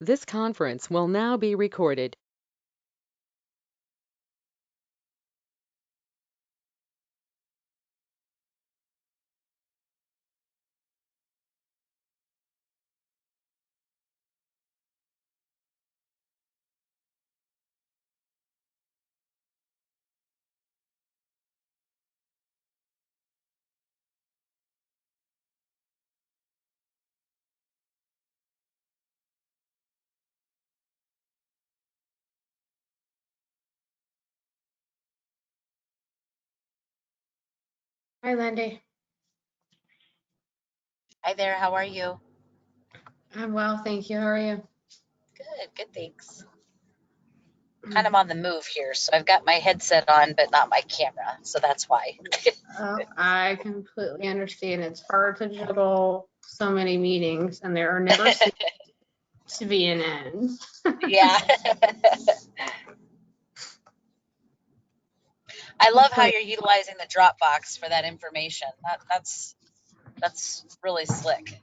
This conference will now be recorded. Hi, Lindy. Hi there, how are you? I'm well, thank you. How are you? Good, thanks. Kind of on the move here, so I've got my headset on, but not my camera, so that's why. Oh, I completely understand. It's hard to juggle so many meetings, and there are never seems to be an end. Yeah. I love how you're utilizing the Dropbox for that information. That's really slick.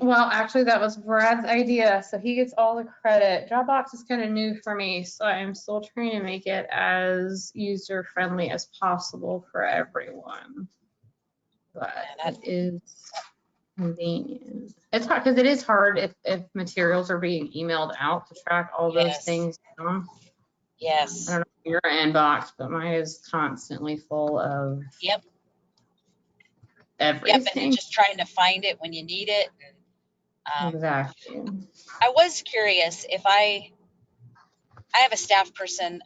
Well, actually, that was Brad's idea, so he gets all the credit. Dropbox is kind of new for me, so I'm still trying to make it as user-friendly as possible for everyone. But it is convenient. It's hard because it is hard if materials are being emailed out to track all those Yes. things down. Yes. I don't know your inbox, but mine is constantly full of Yep. everything. Yep, and then just trying to find it when you need it. And, exactly. I was curious if I have a staff person,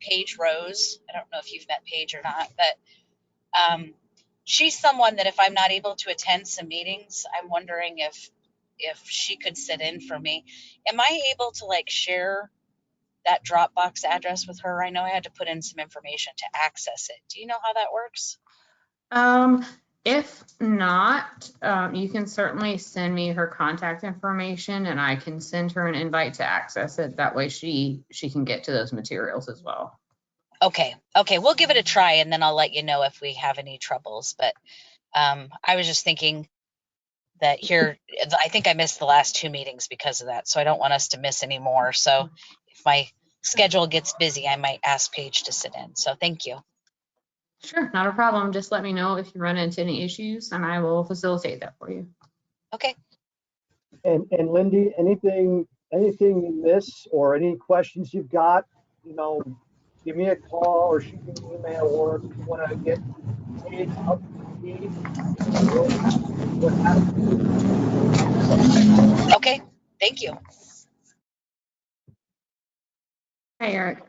Paige Rose. I don't know if you've met Paige or not, but she's someone that if I'm not able to attend some meetings, I'm wondering if she could sit in for me. Am I able to like share that Dropbox address with her? I know I had to put in some information to access it. Do you know how that works? If not, you can certainly send me her contact information and I can send her an invite to access it. That way she can get to those materials as well. Okay, we'll give it a try and then I'll let you know if we have any troubles. But I was just thinking that here, I think I missed the last 2 meetings because of that, so I don't want us to miss any more. So if my schedule gets busy, I might ask Paige to sit in. So thank you. Sure, not a problem. Just let me know if you run into any issues and I will facilitate that for you. Okay. And Lindy, anything you miss or any questions you've got, give me a call or shoot me an email, or if you want to get Paige up to speed, we're happy to. Okay, thank you. Hi, Eric.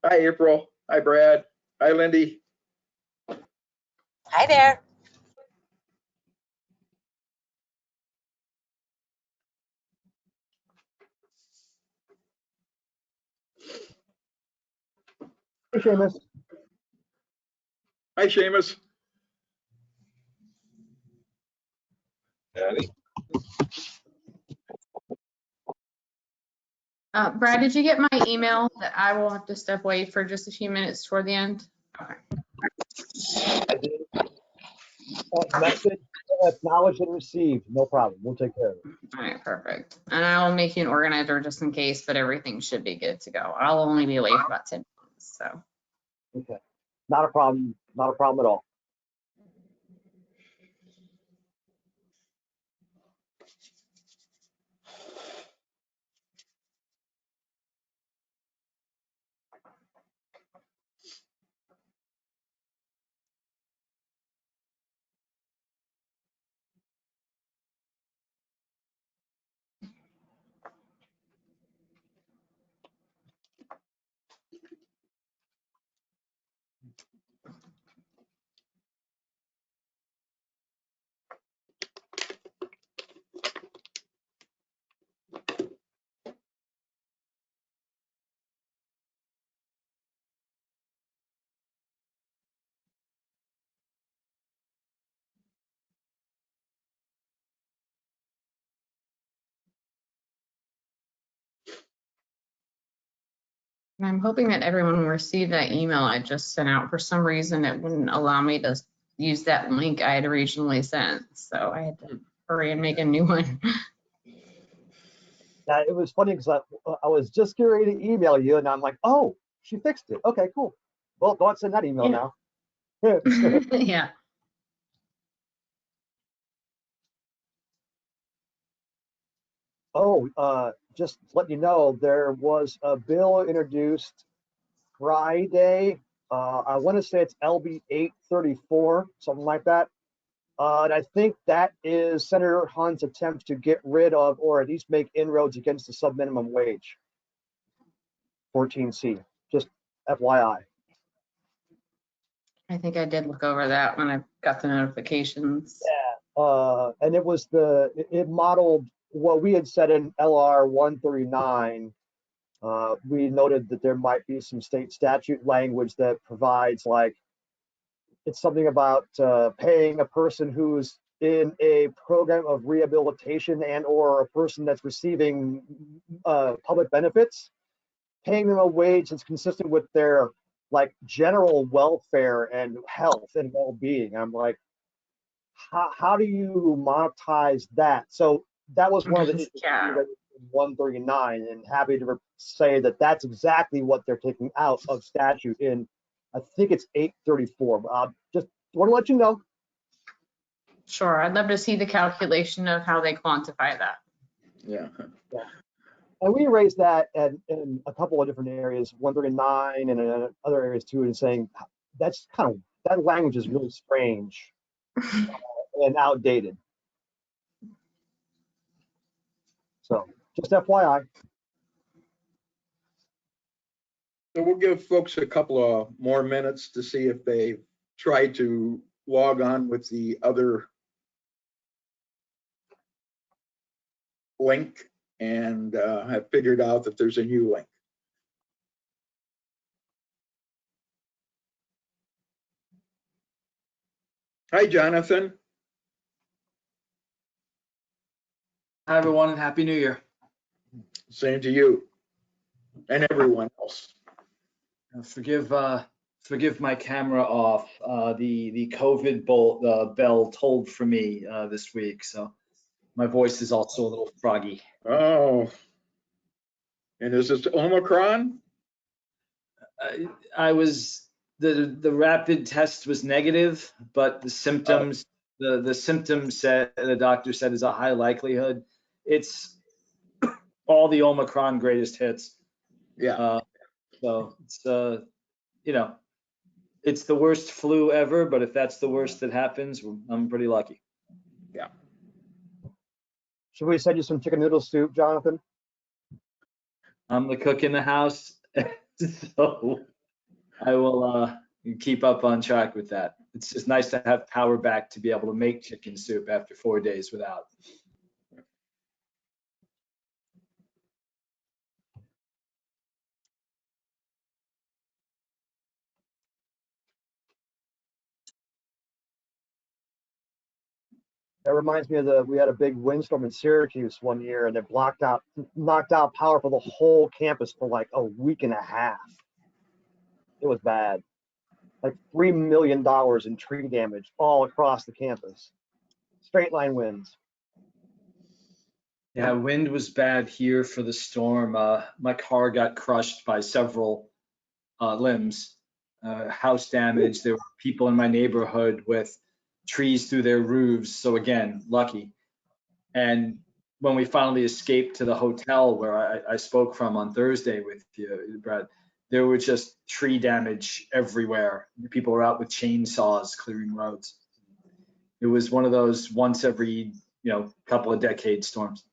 Hi, April. Hi, Brad. Hi, Lindy. Hi there. Hey, Seamus. Hi, Seamus. Daddy. Brad, did you get my email that I will have to step away for just a few minutes toward the end? Okay. Message acknowledged and received. No problem. We'll take care of it. All right, perfect. And I will make you an organizer just in case, but everything should be good to go. I'll only be away for about 10 minutes, so. Okay. Not a problem. Not a problem at all. And I'm hoping that everyone will receive that email I just sent out. For some reason, it wouldn't allow me to use that link I had originally sent. So I had to hurry and make a new one. Yeah, it was funny because I was just getting ready to email you, and I'm like, oh, she fixed it. Okay, cool. Well, go and send that email Yeah. now. Yeah. Oh, just to let you know, there was a bill introduced Friday. I want to say it's LB 834, something like that. And I think that is Senator Hunt's attempt to get rid of, or at least make inroads against the sub-minimum wage, 14C. Just FYI. I think I did look over that when I got the notifications. And it modeled what we had said in LR 139. We noted that there might be some state statute language that provides, like, it's something about paying a person who's in a program of rehabilitation and or a person that's receiving public benefits, paying them a wage that's consistent with their like general welfare and health and well-being. I'm like, how do you monetize that? So that was one of the issues Yeah. in 139, and happy to say that that's exactly what they're taking out of statute in, I think it's 834. Just want to let you know. Sure. I'd love to see the calculation of how they quantify that. Yeah. And we raised that in a couple of different areas, 139 and in other areas too, and saying that language is really strange and outdated. So just FYI. So we'll give folks a couple of more minutes to see if they try to log on with the other link and have figured out that there's a new link. Hi, Jonathan. Hi, everyone, and Happy New Year. Same to you and everyone else. Forgive my camera off. The COVID bell tolled for me this week, so my voice is also a little froggy. Oh, and is this Omicron? The rapid test was negative, but the symptoms the symptoms said the doctor said is a high likelihood. It's all the Omicron greatest hits. Yeah. So it's it's the worst flu ever, but if that's the worst that happens, I'm pretty lucky. Yeah. Should we send you some chicken noodle soup, Jonathan? I'm the cook in the house, so I will keep up on track with that. It's just nice to have power back to be able to make chicken soup after 4 days without. That reminds me of we had a big windstorm in Syracuse one year, and it knocked out power for the whole campus for like a week and a half. It was bad. Like $3 million in tree damage all across the campus. Straight line winds. Yeah, wind was bad here for the storm. My car got crushed by several limbs, house damage. There were people in my neighborhood with trees through their roofs. So again, lucky. And when we finally escaped to the hotel where I spoke from on Thursday with you, Brad, there was just tree damage everywhere. People were out with chainsaws clearing roads. It was one of those once every couple of decade storms.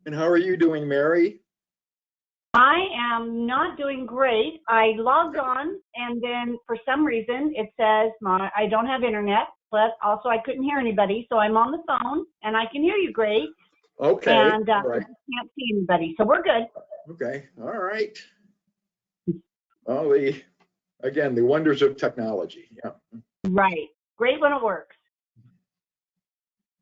And how are you doing, Mary? I am not doing great. I logged on and then for some reason it says I don't have internet, but also I couldn't hear anybody. So I'm on the phone and I can hear you great. Okay. And All I right. can't see anybody. So we're good. Okay. All right. Well, again, the wonders of technology. Yeah. Right. Great when it works.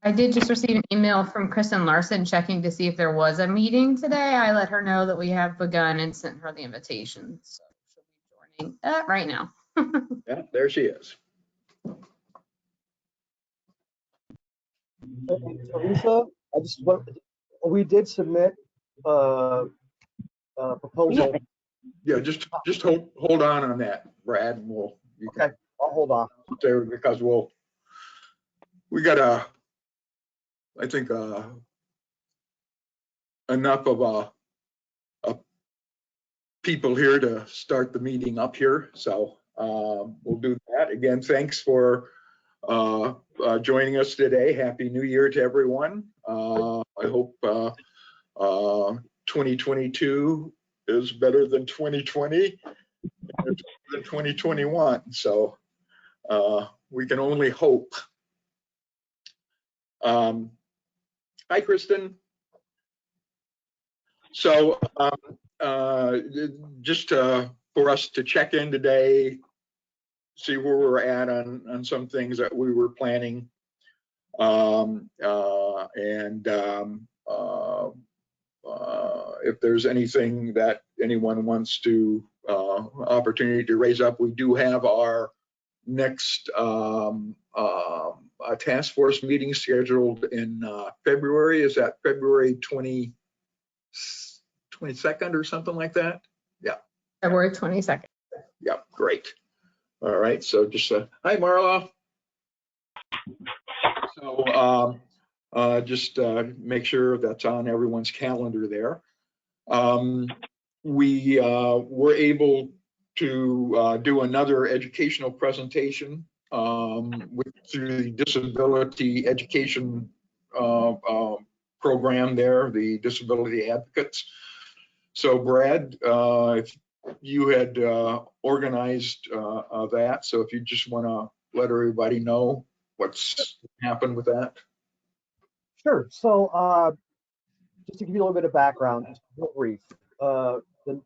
I did just receive an email from Kristen Larson checking to see if there was a meeting today. I let her know that we have begun and sent her the invitation. So she'll be joining right now. Yeah, there she is. And Teresa, we did submit a proposal. Yeah, just hold on that, Brad, and you can Okay, I'll hold on. put there because we got I think enough of people here to start the meeting up here. So we'll do that. Again, thanks for joining us today. Happy New Year to everyone. I hope 2022 is better than 2020 and than 2021. So we can only hope. Hi, Kristen. So just for us to check in today, see where we're at on some things that we were planning, if there's anything that anyone wants to opportunity to raise up. We do have our next task force meeting scheduled in February. Is that February 22nd or something like that? Yeah. February 22nd. Yeah, great. All right, so just hi, Marla. So just make sure that's on everyone's calendar there. We were able to do another educational presentation through the disability education program there, the disability advocates. So Brad, if you had organized that, so if you just want to let everybody know what's happened with that. Sure. So just to give you a little bit of background, just real brief.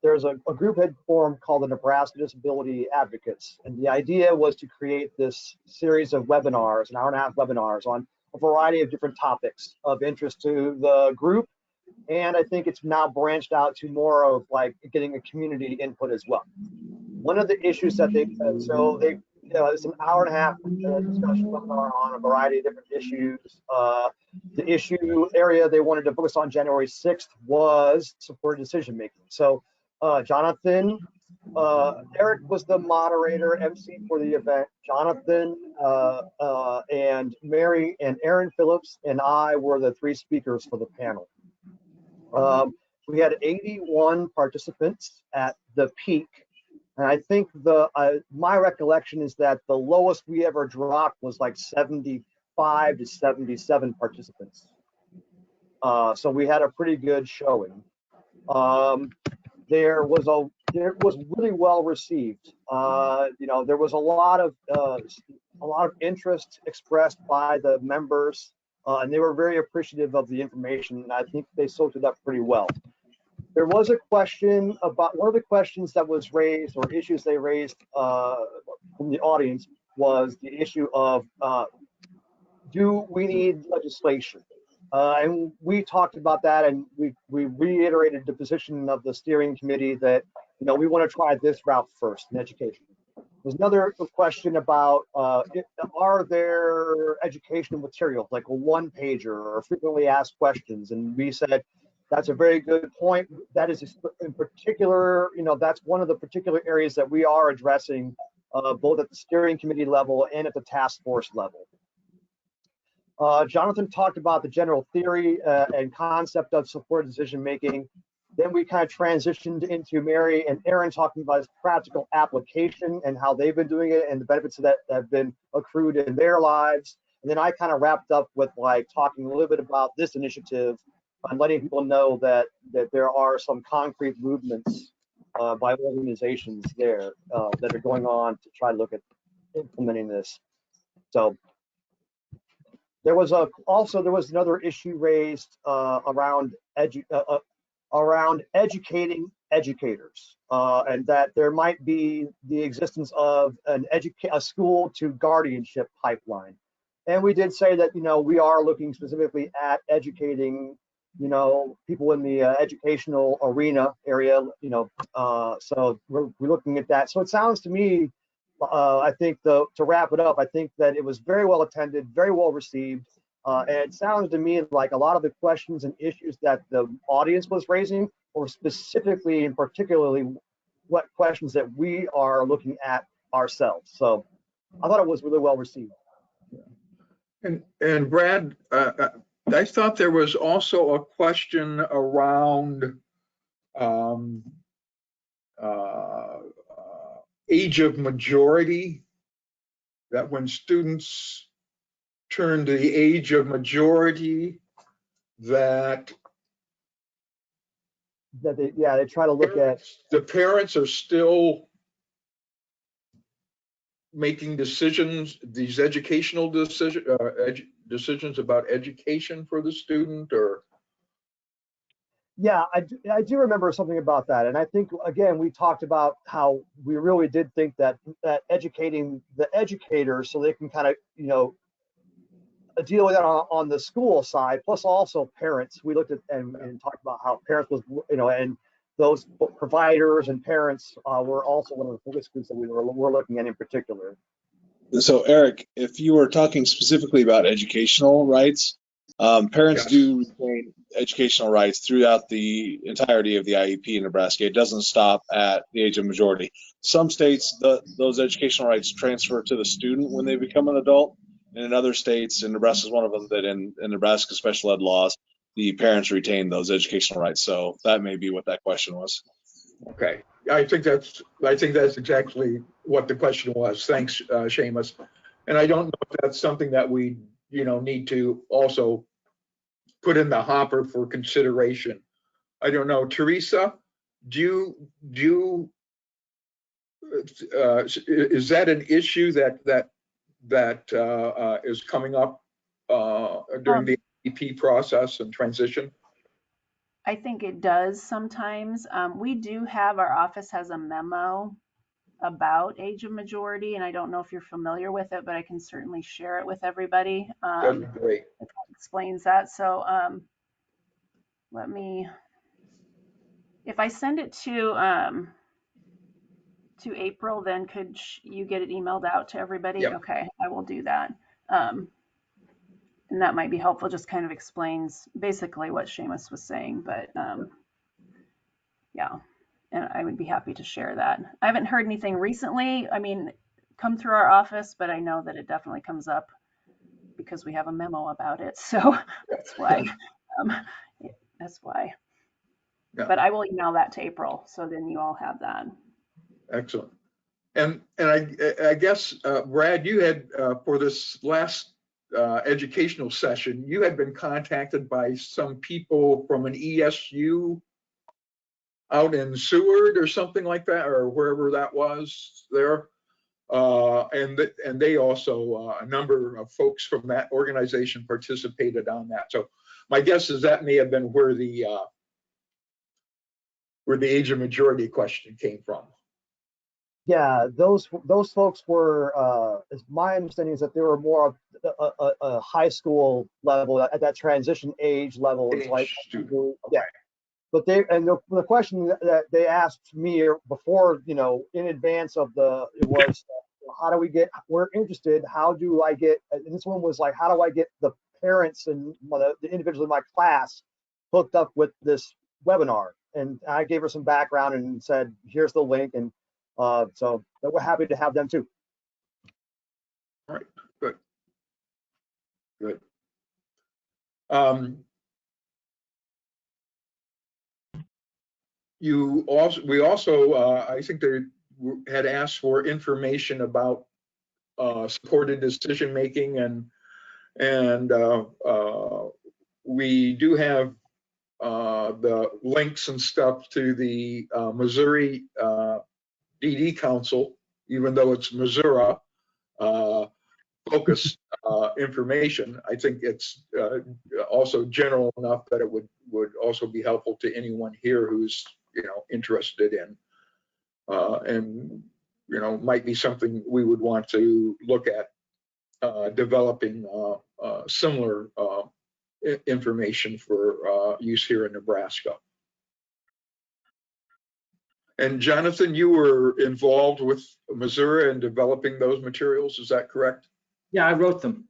There's a group had formed called the Nebraska Disability Advocates, and the idea was to create this series of webinars, an hour-and-a-half webinars on a variety of different topics of interest to the group. And I think it's now branched out to more of like getting a community input as well. One of the issues that it's an hour-and-a-half discussion webinar on a variety of different issues. The issue area they wanted to focus on January 6th was supported decision making. So Jonathan, Eric was the moderator, MC for the event. Jonathan and Mary and Aaron Phillips and I were the three speakers for the panel. We had 81 participants at the peak. And I think my recollection is that the lowest we ever dropped was like 75 to 77 participants. So we had a pretty good showing. There was really well received. There was a lot of interest expressed by the members, and they were very appreciative of the information. And I think they soaked it up pretty well. There was a question about one of the questions that was raised, or issues they raised from the audience, was the issue of do we need legislation? And we talked about that, and we reiterated the position of the steering committee that we want to try this route first in education. There's another question about are there educational materials like a one-pager or frequently asked questions, and we said that's a very good point. That is in particular, that's one of the particular areas that we are addressing both at the steering committee level and at the task force level. Jonathan talked about the general theory and concept of supported decision making. Then we kind of transitioned into Mary and Aaron talking about his practical application and how they've been doing it and the benefits that have been accrued in their lives. And then I kind of wrapped up with like talking a little bit about this initiative and letting people know that there are some concrete movements by organizations there that are going on to try to look at implementing this. So there was another issue raised around educating educators, and that there might be the existence of a school to guardianship pipeline. And we did say that, we are looking specifically at educating, people in the educational arena area, so we're looking at that. So it sounds to me, I think to wrap it up, I think that it was very well attended, very well received. And it sounds to me like a lot of the questions and issues that the audience was raising were specifically and particularly what questions that we are looking at ourselves. So I thought it was really well received. And Brad, I thought there was also a question around age of majority, that when students turn to the age of majority, that they try to look at. The parents are still making decisions, these educational decisions about education for the student, or? Yeah, I do remember something about that. And I think, again, we talked about how we really did think that educating the educators so they can kind of, deal with that on the school side, plus also parents. We looked at and talked about how parents was, and those providers and parents were also one of the focus groups that we're looking at in particular. So Eric, if you were talking specifically about educational rights, parents Yes. do retain educational rights throughout the entirety of the IEP in Nebraska. It doesn't stop at the age of majority. Some states, those educational rights transfer to the student when they become an adult. And in other states, and Nebraska is one of them, that in Nebraska special ed laws, the parents retain those educational rights. So that may be what that question was. Okay, I think that's exactly what the question was. Thanks, Seamus. And I don't know if that's something that we, need to also put in the hopper for consideration. I don't know, Teresa, is that an issue that is coming up during the EP process and transition? I think it does sometimes. We do have, our office has a memo about age of majority, and I don't know if you're familiar with it, but I can certainly share it with everybody. That'd be great. It explains that. So if I send it to April, then could you get it emailed out to everybody? Yep. Okay, I will do that. And that might be helpful, just kind of explains basically what Seamus was saying, but yeah, and I would be happy to share that. I haven't heard anything recently, come through our office, but I know that it definitely comes up because we have a memo about it, so that's why. Yeah. But I will email that to April, so then you all have that. Excellent. And I guess, Brad, you had, for this last educational session, you had been contacted by some people from an ESU out in Seward or something like that, or wherever that was there. And they also, a number of folks from that organization participated on that. So my guess is that may have been where the age of majority question came from. Yeah, those folks were, my understanding is that they were more of a high school level at that transition age level. It's like, yeah. But the question that they asked me before, in advance of it was, how do we get, we're interested, how do I get, and this one was like, how do I get the parents and the individuals in my class hooked up with this webinar? And I gave her some background and said, here's the link. And so we're happy to have them too. All right, good. Good. We also, I think they had asked for information about supported decision making, and we do have the links and stuff to the Missouri DD Council, even though it's Missouri focused information. I think it's also general enough that it would also be helpful to anyone here who's interested in, and might be something we would want to look at developing similar information for use here in Nebraska. And Jonathan, you were involved with Missouri in developing those materials, is that correct? Yeah, I wrote them.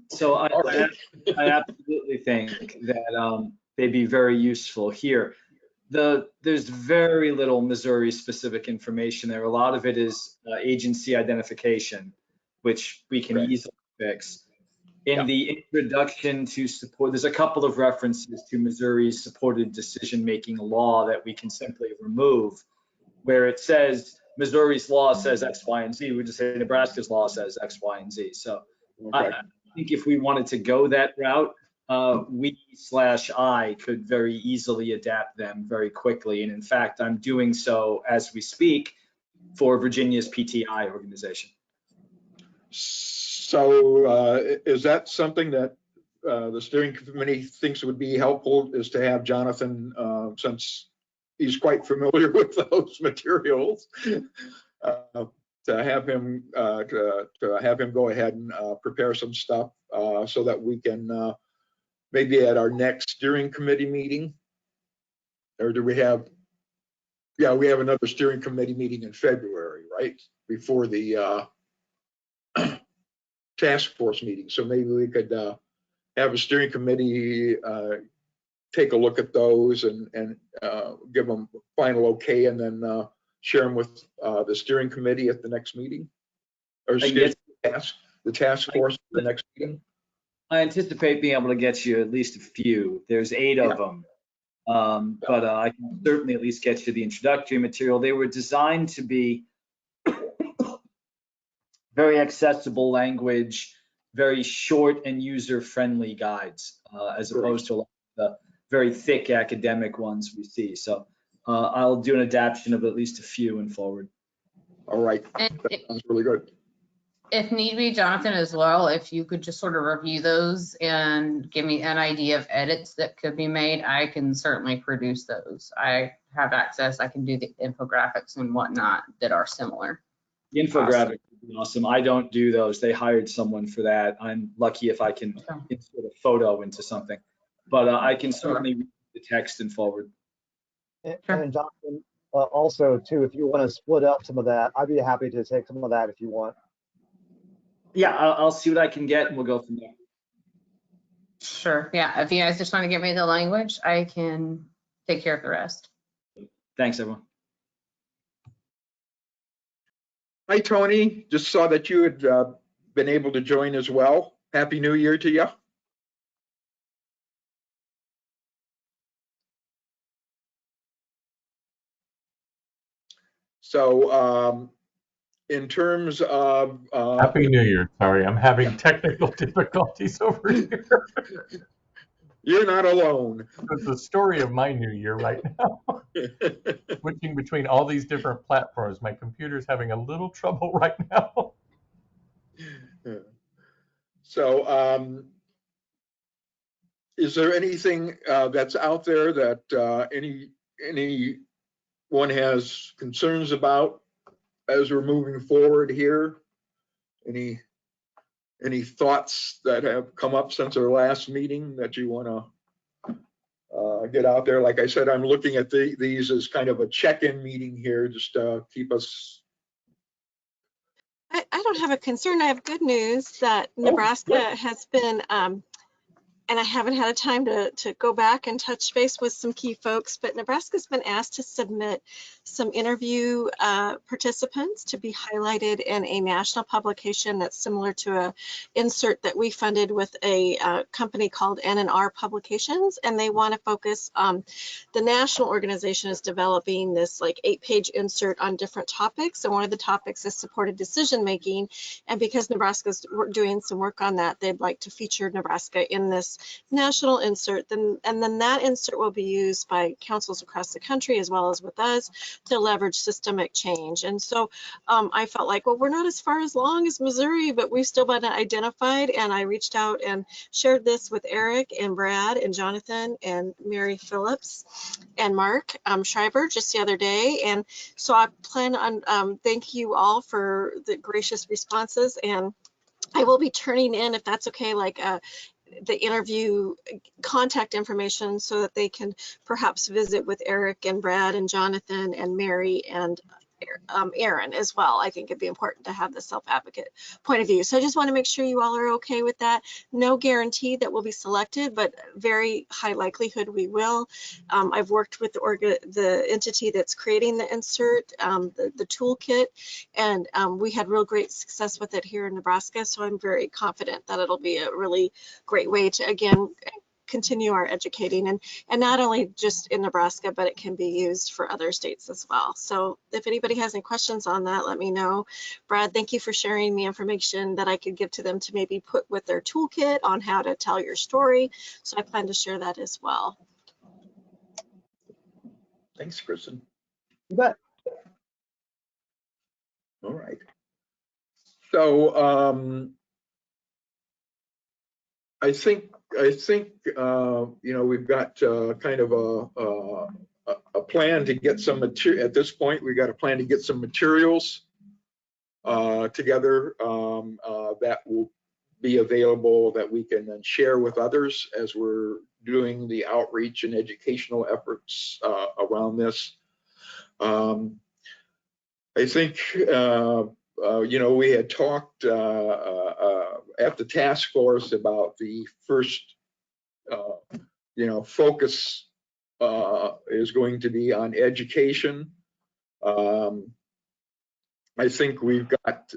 So I right. I absolutely think that they'd be very useful here. There's very little Missouri specific information there. A lot of it is agency identification, which we can easily fix. In the introduction to support, there's a couple of references to Missouri's supported decision-making law that we can simply remove, where it says Missouri's law says X, Y, and Z. We just say Nebraska's law says X, Y, and Z. So I think if we wanted to go that route, we/I could very easily adapt them very quickly. And in fact, I'm doing so as we speak for Virginia's PTI organization. So is that something that the steering committee thinks would be helpful, is to have Jonathan, since he's quite familiar with those materials, to have him go ahead and prepare some stuff so that we can maybe at our next steering committee meeting, or do we have? Yeah, we have another steering committee meeting in February, right? Before the task force meeting. So maybe we could have a steering committee take a look at those and give them final okay, and then share them with the steering committee at the next meeting, or excuse me, the task force at the next meeting. I anticipate being able to get you at least a few. There's 8 of them. But I can certainly at least get you the introductory material. They were designed to be very accessible language, very short and user-friendly guides, as opposed to the very thick academic ones we see. So I'll do an adaptation of at least a few and forward. All right, that sounds really good. If need be, Jonathan, as well, if you could just sort of review those and give me an idea of edits that could be made, I can certainly produce those. I have access. I can do the infographics and whatnot that are similar. The infographic would be awesome. I don't do those. They hired someone for that. I'm lucky if I can insert a photo into something. But I can certainly read the text and forward. And Jonathan, also too, if you want to split up some of that, I'd be happy to take some of that if you want. Yeah, I'll see what I can get and we'll go from there. Sure. Yeah. If you guys just want to get me the language, I can take care of the rest. Thanks, everyone. Hi, Tony. Just saw that you had been able to join as well. Happy New Year to you. So in terms of Happy New Year. Sorry, I'm having technical difficulties over here. You're not alone. It's the story of my New Year right now. Switching between all these different platforms. My computer's having a little trouble right now. So is there anything that's out there that anyone has concerns about as we're moving forward here? Any thoughts that have come up since our last meeting that you want to get out there? Like I said, I'm looking at these as kind of a check-in meeting here, just to keep us. I don't have a concern. I have good news that Nebraska has been, and I haven't had a time to go back and touch base with some key folks, but Nebraska's been asked to submit some interview participants to be highlighted in a national publication that's similar to a insert that we funded with a company called N&R Publications, and they want to focus, the national organization is developing this like 8-page insert on different topics, and one of the topics is supported decision making, and because Nebraska's doing some work on that, they'd like to feature Nebraska in this national insert, and then that insert will be used by councils across the country as well as with us to leverage systemic change. And so I felt like, well, we're not as far as long as Missouri, but we've still been identified, and I reached out and shared this with Eric and Brad and Jonathan and Mary Phillips and Mark Schreiber just the other day. And so I plan on thank you all for the gracious responses, and I will be turning in, if that's okay, like the interview contact information so that they can perhaps visit with Eric and Brad and Jonathan and Mary and Aaron as well. I think it'd be important to have the self-advocate point of view. So I just want to make sure you all are okay with that. No guarantee that we'll be selected, but very high likelihood we will. I've worked with the entity that's creating the insert, the toolkit, and we had real great success with it here in Nebraska. So I'm very confident that it'll be a really great way to, again, continue our educating, and not only just in Nebraska, but it can be used for other states as well. So if anybody has any questions on that, let me know. Brad, thank you for sharing the information that I could give to them to maybe put with their toolkit on how to tell your story. So I plan to share that as well. Thanks, Kristen. You bet. All right. So I think we've got kind of a plan to get some material. At this point, we got a plan to get some materials together that will be available that we can then share with others as we're doing the outreach and educational efforts around this. I think we had talked at the task force about the first focus is going to be on education. I think we've got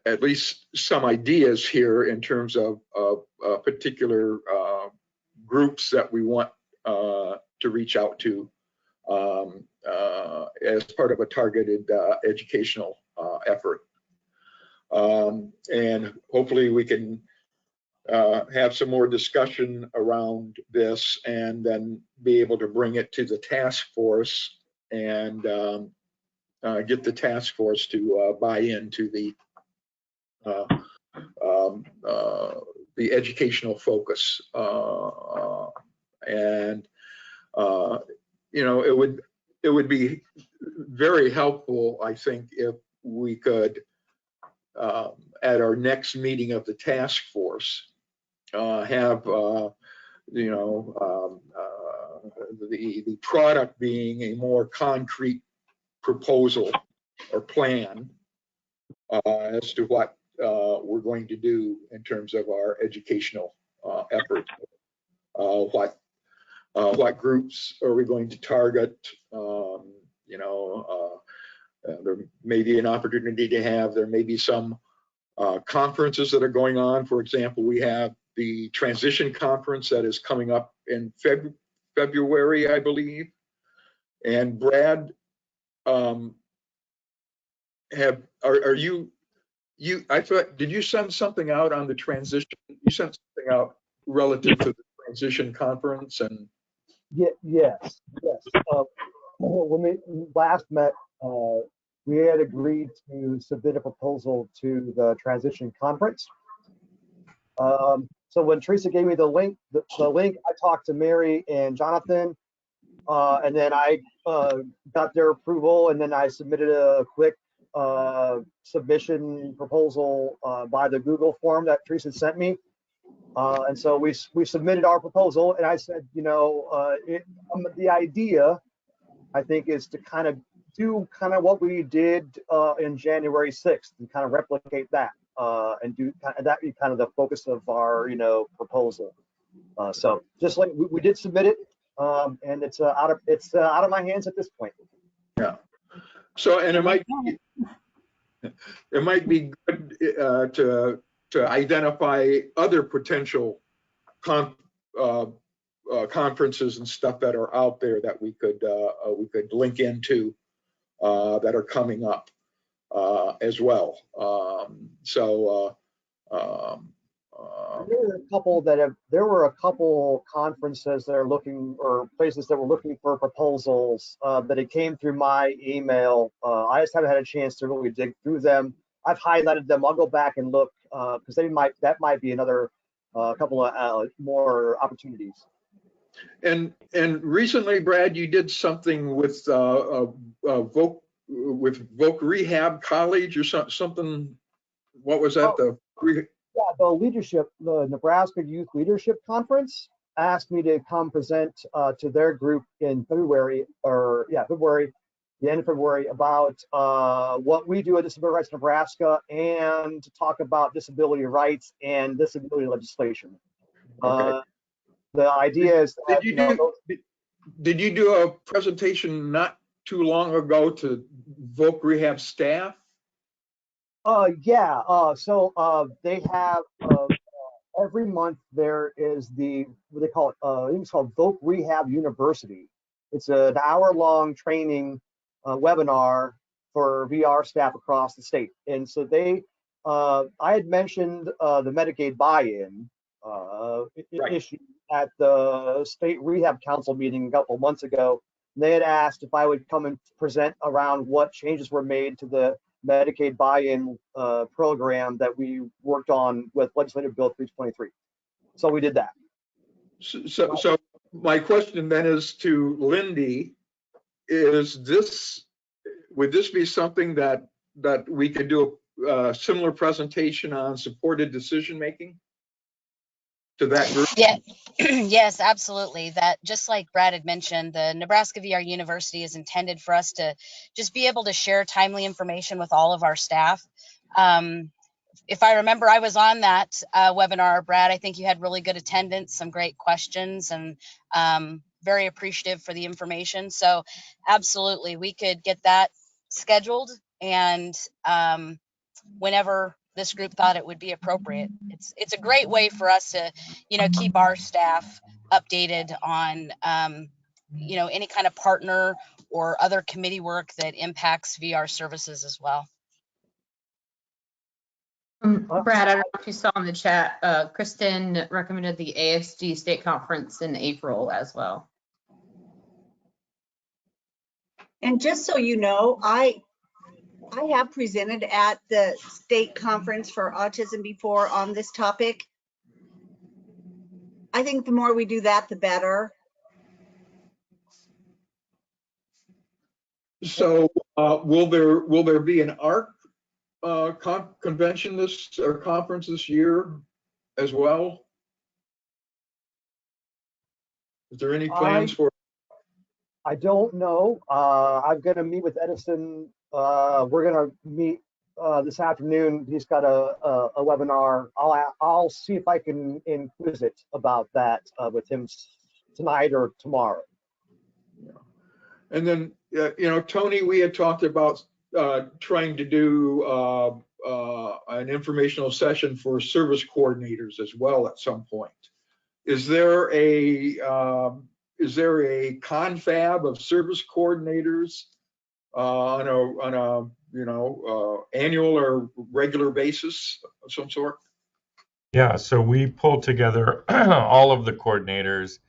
at least some ideas here in terms of particular groups that we want to reach out to as part of a targeted educational effort. And hopefully we can have some more discussion around this and then be able to bring it to the task force and get the task force to buy into the educational focus. And it would be very helpful, I think, if we could at our next meeting of the task force have the product being a more concrete proposal or plan as to what we're going to do in terms of our educational efforts. What groups are we going to target? There may be an opportunity to have, there may be some conferences that are going on. For example, we have the transition conference that is coming up in February, I believe. And Brad, are you, I thought, did you send something out on the transition? You sent something out relative to the transition conference and. Yes. When we last met, we had agreed to submit a proposal to the transition conference. So when Teresa gave me the link, I talked to Mary and Jonathan, and then I got their approval, and then I submitted a quick submission proposal by the Google form that Teresa sent me. And so we submitted our proposal, and I said, the idea, I think, is to kind of do what we did in January 6th and kind of replicate that and do that be kind of the focus of our proposal. So just like we did submit it, and it's out of my hands at this point. Yeah. So and it might be good to identify other potential conferences and stuff that are out there that we could link into that are coming up as well. There were a couple conferences that are looking, or places that were looking for proposals that it came through my email. I just haven't had a chance to really dig through them. I've highlighted them. I'll go back and look because that might be another couple of more opportunities. And recently, Brad, you did something with with Voc Rehab College or something? What was that? Yeah, the leadership, the Nebraska Youth Leadership Conference asked me to come present to their group in February, the end of February, about what we do at Disability Rights Nebraska and to talk about disability rights and disability legislation. Okay. The idea is that, did you do a presentation not too long ago to Voc Rehab staff? So they have every month there is what they call it, I think it's called Voc Rehab University. It's an hour-long training webinar for VR staff across the state. And so I had mentioned the Medicaid buy-in issue at the State Rehab Council meeting a couple months ago. They had asked if I would come and present around what changes were made to the Medicaid buy-in program that we worked on with Legislative Bill 323. So we did that. So my question then is to Lindy: would this be something that we could do a similar presentation on supported decision making to that group? Yeah, yes, absolutely. That, just like Brad had mentioned, the Nebraska VR University is intended for us to just be able to share timely information with all of our staff. If I remember, I was on that webinar, Brad. I think you had really good attendance, some great questions, and very appreciative for the information. So absolutely, we could get that scheduled, and whenever this group thought it would be appropriate. It's a great way for us to, keep our staff updated on, any kind of partner or other committee work that impacts VR services as well. Brad, I don't know if you saw in the chat, Kristen recommended the ASD state conference in April as well. And just so you know, I have presented at the state conference for autism before on this topic. I think the more we do that, the better. So will there be an ARC convention conference this year as well? Is there any plans for? I don't know. I'm going to meet with Edison. We're going to meet this afternoon. He's got a webinar. I'll see if I can inquire about that with him tonight or tomorrow. Yeah. And then, Tony, we had talked about trying to do an informational session for service coordinators as well at some point. Is there a confab of service coordinators on a annual or regular basis of some sort? Yeah, so we pull together all of the coordinators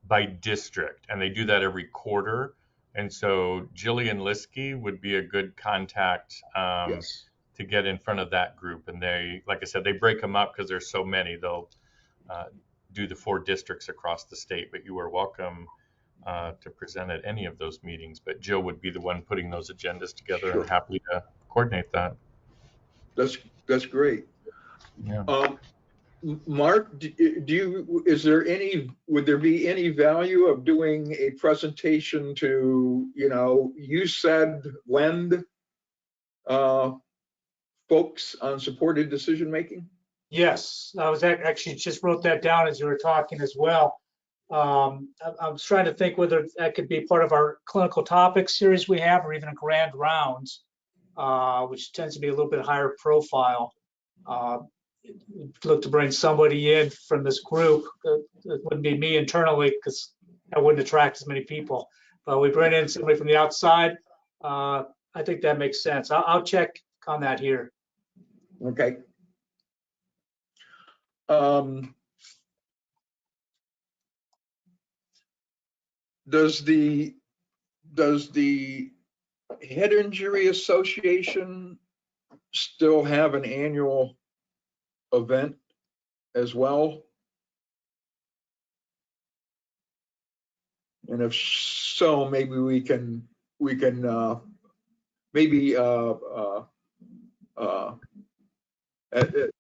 by district, and they do that every quarter. And so Jillian Liskey would be a good contact Yes. to get in front of that group. And they, like I said, they break them up because there's so many. They'll do the 4 districts across the state, but you are welcome to present at any of those meetings. But Jill would be the one putting those agendas together. Sure. And happy to coordinate that. That's great. Yeah. Mark, would there be any value of doing a presentation to, you said LEND folks on supported decision making? Yes, I was actually just wrote that down as you were talking as well. I was trying to think whether that could be part of our clinical topics series we have, or even a grand rounds, which tends to be a little bit higher profile. Look to bring somebody in from this group. It wouldn't be me internally, because that wouldn't attract as many people. But we bring in somebody from the outside. I think that makes sense. I'll check on that here. Okay. Does the Head Injury Association still have an annual event as well? And if so, maybe we can we can maybe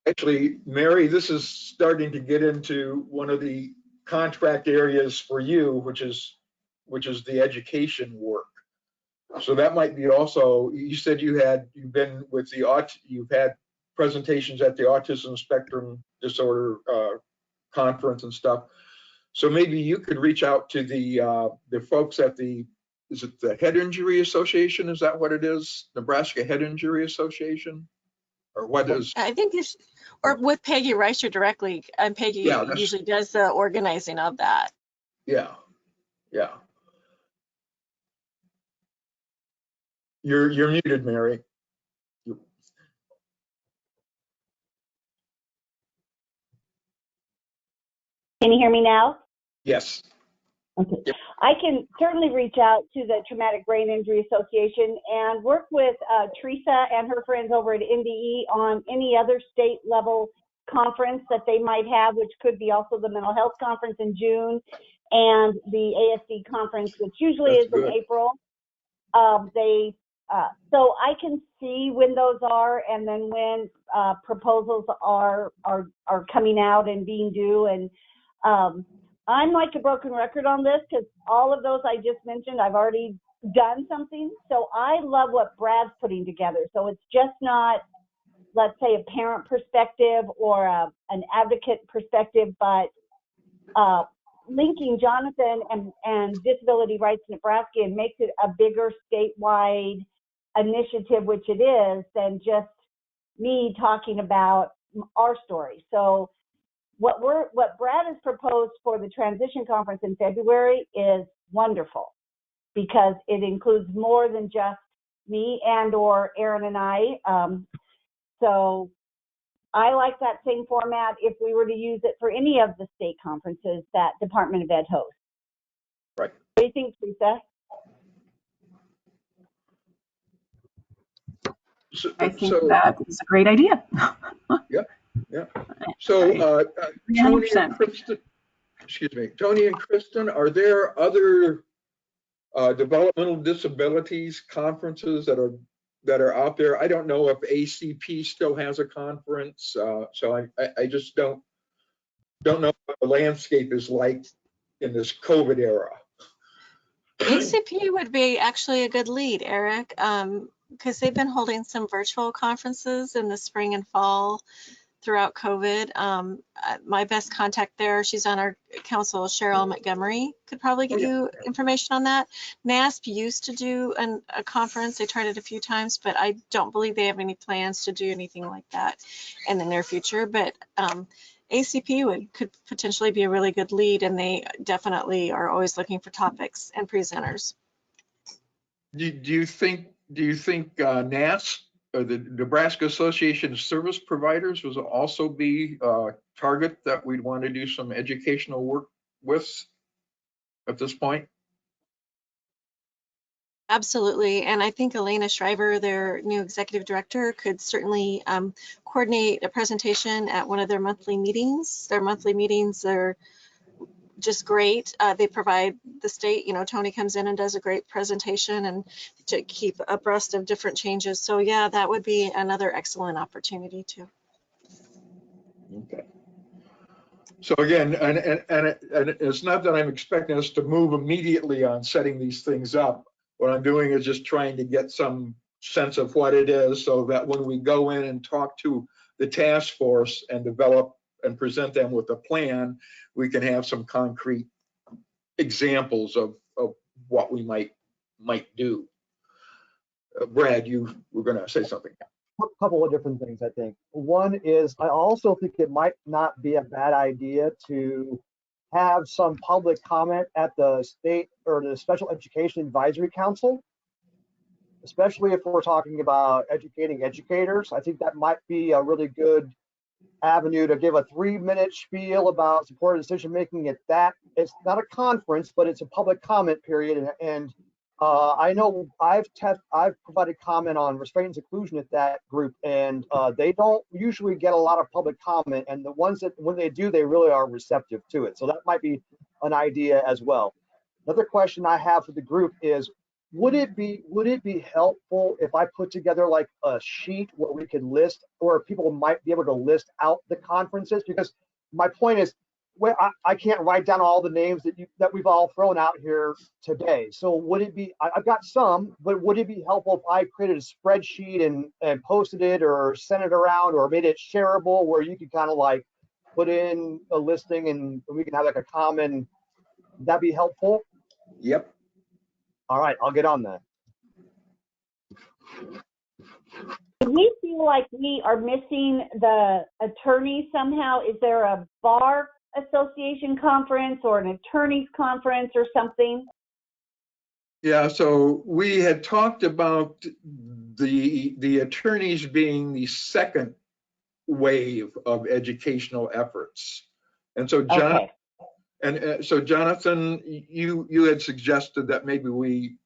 actually, Mary, this is starting to get into one of the contract areas for you, which is the education work. So that might be also, you said you've been with you've had presentations at the Autism Spectrum Disorder conference and stuff. So maybe you could reach out to the folks at is it the Head Injury Association? Is that what it is? Nebraska Head Injury Association? Or what is? I think you should, or with Peggy Reicher directly, and Peggy usually does the organizing of that. Yeah, yeah. You're muted, Mary. Can you hear me now? Yes. Okay. Yep. I can certainly reach out to the Traumatic Brain Injury Association and work with Teresa and her friends over at NDE on any other state level conference that they might have, which could be also the mental health conference in June and the ASD conference, which usually is in April. So I can see when those are, and then when proposals are coming out and being due. And I'm like a broken record on this because all of those I just mentioned, I've already done something. So I love what Brad's putting together. So it's just not, let's say, a parent perspective or an advocate perspective, but linking Jonathan and Disability Rights Nebraska and makes it a bigger statewide initiative, which it is, than just me talking about our story. So what Brad has proposed for the transition conference in February is wonderful because it includes more than just me and or Aaron and I. So I like that same format if we were to use it for any of the state conferences that Department of Ed hosts. Right. What do you think, Teresa? I think that is a great idea. Yeah, yeah. So Tony and Kristen, Tony and Kristen, are there other developmental disabilities conferences that are out there? I don't know if ACP still has a conference, so I just don't know what the landscape is like in this COVID era. ACP would be actually a good lead, Eric, because they've been holding some virtual conferences in the spring and fall throughout COVID. My best contact there, she's on our council, Cheryl Montgomery, could probably give you information on that. NASP used to do a conference. They tried it a few times, but I don't believe they have any plans to do anything like that in the near future. But ACP could potentially be a really good lead, and they definitely are always looking for topics and presenters. Do you think NAS, or the Nebraska Association of Service Providers, will also be a target that we'd want to do some educational work with at this point? Absolutely, and I think Elena Shriver, their new executive director, could certainly coordinate a presentation at one of their monthly meetings. Their monthly meetings are just great. They provide the state, Tony comes in and does a great presentation and to keep abreast of different changes. So yeah, that would be another excellent opportunity too. Okay. So again, and it's not that I'm expecting us to move immediately on setting these things up. What I'm doing is just trying to get some sense of what it is so that when we go in and talk to the task force and develop and present them with a plan, we can have some concrete examples of what we might do. Brad, you were going to say something. A couple of different things, I think. One is I also think it might not be a bad idea to have some public comment at the state or the Special Education Advisory Council, especially if we're talking about educating educators. I think that might be a really good avenue to give a 3-minute spiel about supported decision making at that. It's not a conference, but it's a public comment period. And I know I've provided comment on restraint and seclusion at that group, and they don't usually get a lot of public comment. And the ones that, when they do, they really are receptive to it. So that might be an idea as well. Another question I have for the group is, would it be helpful if I put together like a sheet where we could list, or people might be able to list out the conferences? Because my point is, well, I can't write down all the names that we've all thrown out here today. So would it be, I've got some, but would it be helpful if I created a spreadsheet and posted it or sent it around or made it shareable where you could kind of like put in a listing and we can have like a common, would that be helpful? Yep. All right, I'll get on that. Do we feel like we are missing the attorneys somehow? Is there a bar association conference or an attorneys conference or something? Yeah, so we had talked about the attorneys being the second wave of educational efforts. And so John, Okay. and so Jonathan, you had suggested that maybe we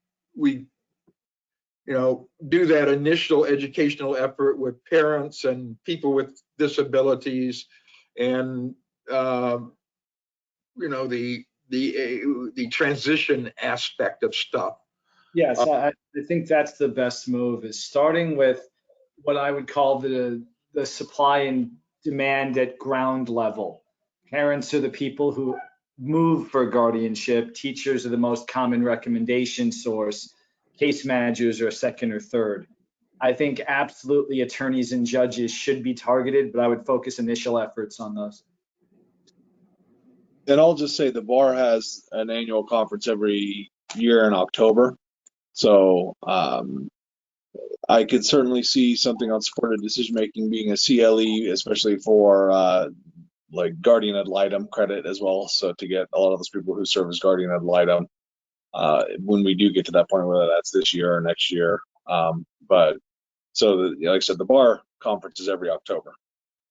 do that initial educational effort with parents and people with disabilities, and the transition aspect of stuff. Yes, I think that's the best move, is starting with what I would call the supply and demand at ground level. Parents are the people who move for guardianship. Teachers are the most common recommendation source. Case managers are second or third. I think absolutely attorneys and judges should be targeted, but I would focus initial efforts on those. And I'll just say the bar has an annual conference every year in October. So I could certainly see something on supported decision making being a CLE, especially for like guardian ad litem credit as well. So to get a lot of those people who serve as guardian ad litem when we do get to that point, whether that's this year or next year. But so like I said, the bar conference is every October.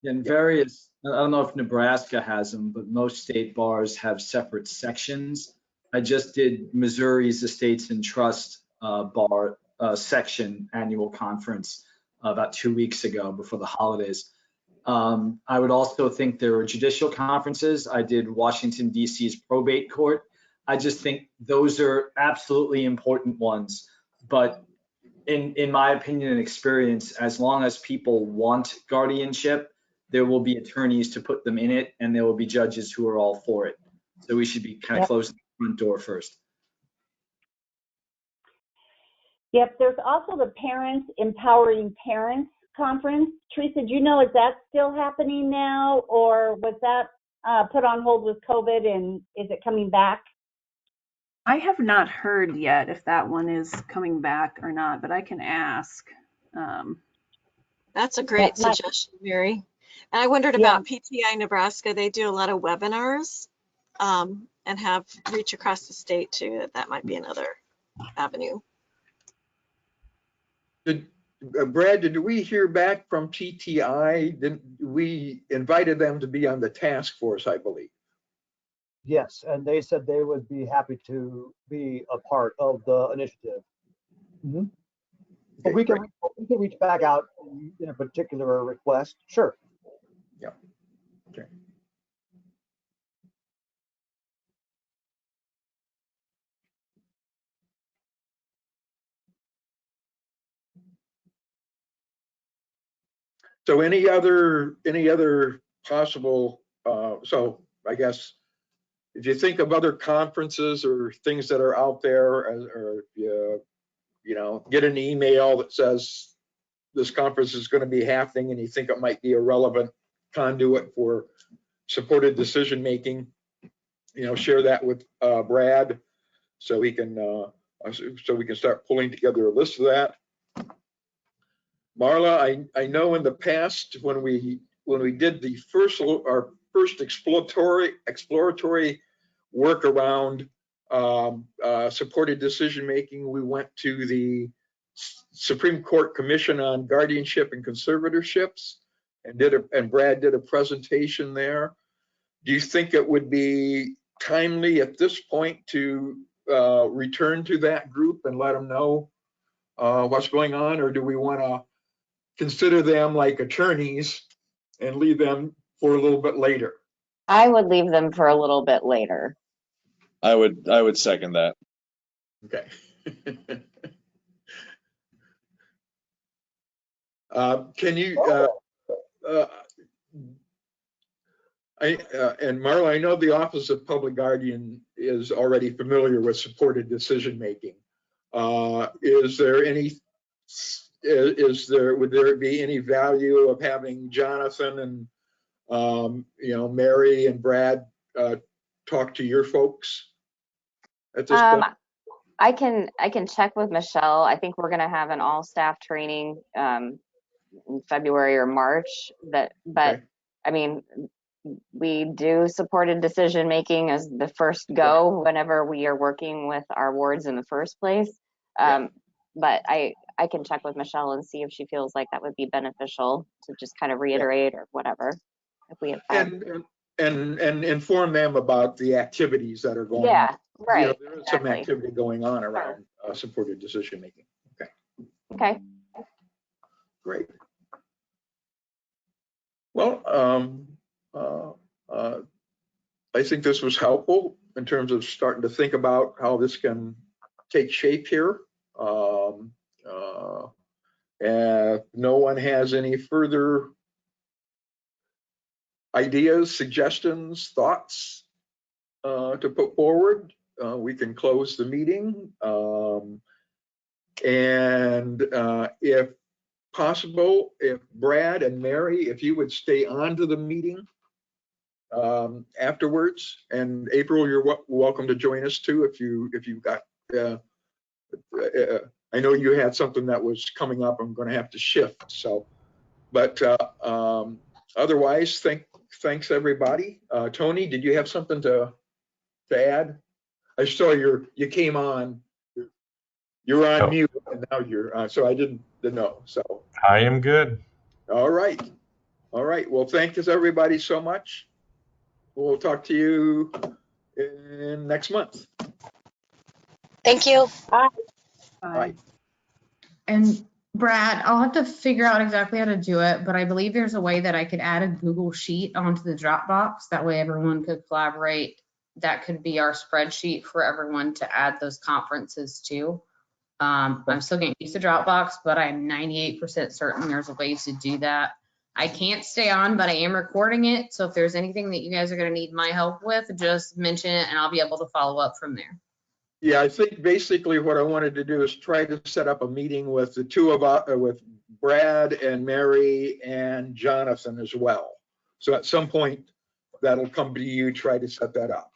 And various, I don't know if Nebraska has them, but most state bars have separate sections. I just did Missouri's Estates and Trust bar section annual conference about 2 weeks ago before the holidays. I would also think there were judicial conferences. I did Washington, D.C.'s probate court. I just think those are absolutely important ones. But in my opinion and experience, as long as people want guardianship, there will be attorneys to put them in it, and there will be judges who are all for it. So we should be kind of closing the front door first. Yep, there's also the Parents Empowering Parents Conference. Teresa, do you know, is that still happening now, or was that put on hold with COVID, and is it coming back? I have not heard yet if that one is coming back or not, but I can ask. That's a great suggestion, Mary. And I wondered about PTI Nebraska. They do a lot of webinars and have reach across the state too. That might be another avenue. Brad, did we hear back from PTI? We invited them to be on the task force, I believe. Yes, and they said they would be happy to be a part of the initiative. Mm-hmm. Okay, we can reach back out in a particular request. Sure. Yeah. Okay. So any other possible, so I guess if you think of other conferences or things that are out there, or get an email that says this conference is going to be happening and you think it might be a relevant conduit for supported decision making, share that with Brad so we can start pulling together a list of that. Marla, I know in the past when we did our first exploratory work around supported decision making, we went to the Supreme Court Commission on Guardianship and Conservatorships and Brad did a presentation there. Do you think it would be timely at this point to return to that group and let them know what's going on, or do we want to consider them like attorneys and leave them for a little bit later? I would leave them for a little bit later. I would second that. Okay. Can you, and Marla, I know the Office of Public Guardian is already familiar with supported decision-making. Is there any, would there be any value of having Jonathan and, Mary and Brad talk to your folks at this point? I can check with Michelle. I think we're going to have an all staff training in February or March. But Okay. I mean, we do supported decision making as the first go whenever we are working with our wards in the first place. But I can check with Michelle and see if she feels like that would be beneficial to just kind of reiterate or whatever. If we have time. And inform them about the activities that are going on. Yeah, right. There is some activity going on around supported decision making. Okay. Okay. Great. Well, I think this was helpful in terms of starting to think about how this can take shape here. And no one has any further ideas, suggestions, thoughts to put forward, we can close the meeting. And if possible, if Brad and Mary, if you would stay on to the meeting afterwards, and April, you're welcome to join us too if you've got. I know you had something that was coming up. I'm going to have to shift. So, but otherwise, thanks everybody. Tony, did you have something to add? I saw you came on. You're on mute, and now you're. So I didn't know. So I am good. All right. Well, thank you everybody so much. We'll talk to you in next month. Thank you. Bye. Bye. And Brad, I'll have to figure out exactly how to do it, but I believe there's a way that I could add a Google Sheet onto the Dropbox. That way everyone could collaborate. That could be our spreadsheet for everyone to add those conferences to. I'm still getting used to Dropbox, but I'm 98% certain there's a way to do that. I can't stay on, but I am recording it. So if there's anything that you guys are going to need my help with, just mention it and I'll be able to follow up from there. Yeah, I think basically what I wanted to do is try to set up a meeting with the two of us, with Brad and Mary and Jonathan as well. So at some point that'll come to you, try to set that up.